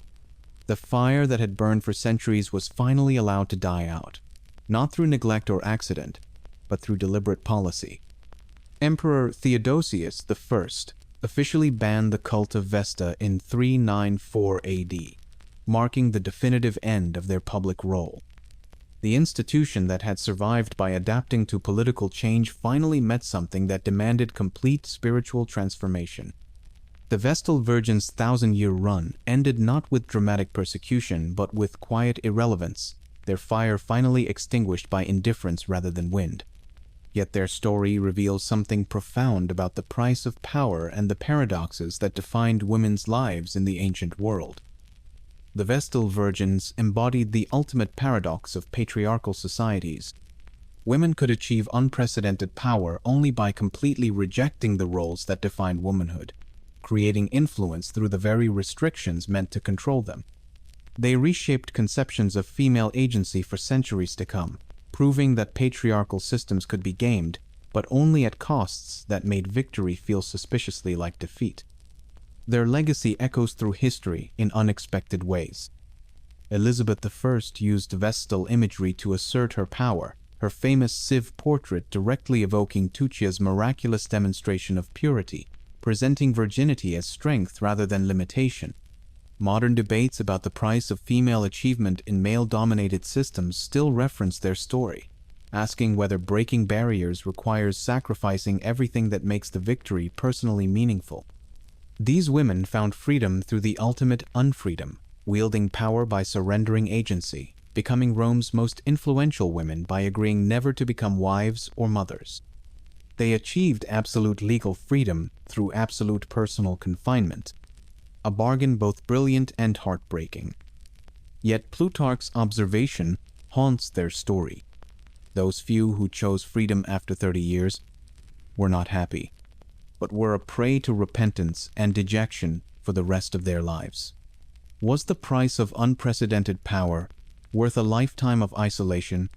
The fire that had burned for centuries was finally allowed to die out, not through neglect or accident, but through deliberate policy. Emperor Theodosius I officially banned the cult of Vesta in 394 AD, marking the definitive end of their public role. The institution that had survived by adapting to political change finally met something that demanded complete spiritual transformation. The Vestal Virgins' 1,000-year run ended not with dramatic persecution, but with quiet irrelevance, their fire finally extinguished by indifference rather than wind. Yet their story reveals something profound about the price of power and the paradoxes that defined women's lives in the ancient world. The Vestal Virgins embodied the ultimate paradox of patriarchal societies. Women could achieve unprecedented power only by completely rejecting the roles that defined womanhood, creating influence through the very restrictions meant to control them. They reshaped conceptions of female agency for centuries to come, proving that patriarchal systems could be gamed, but only at costs that made victory feel suspiciously like defeat. Their legacy echoes through history in unexpected ways. Elizabeth I used Vestal imagery to assert her power, her famous sieve portrait directly evoking Tuccia's miraculous demonstration of purity, presenting virginity as strength rather than limitation. Modern debates about the price of female achievement in male-dominated systems still reference their story, asking whether breaking barriers requires sacrificing everything that makes the victory personally meaningful. These women found freedom through the ultimate unfreedom, wielding power by surrendering agency, becoming Rome's most influential women by agreeing never to become wives or mothers. They achieved absolute legal freedom through absolute personal confinement, a bargain both brilliant and heartbreaking. Yet Plutarch's observation haunts their story. Those few who chose freedom after 30 years were not happy, but were a prey to repentance and dejection for the rest of their lives. Was the price of unprecedented power worth a lifetime of isolation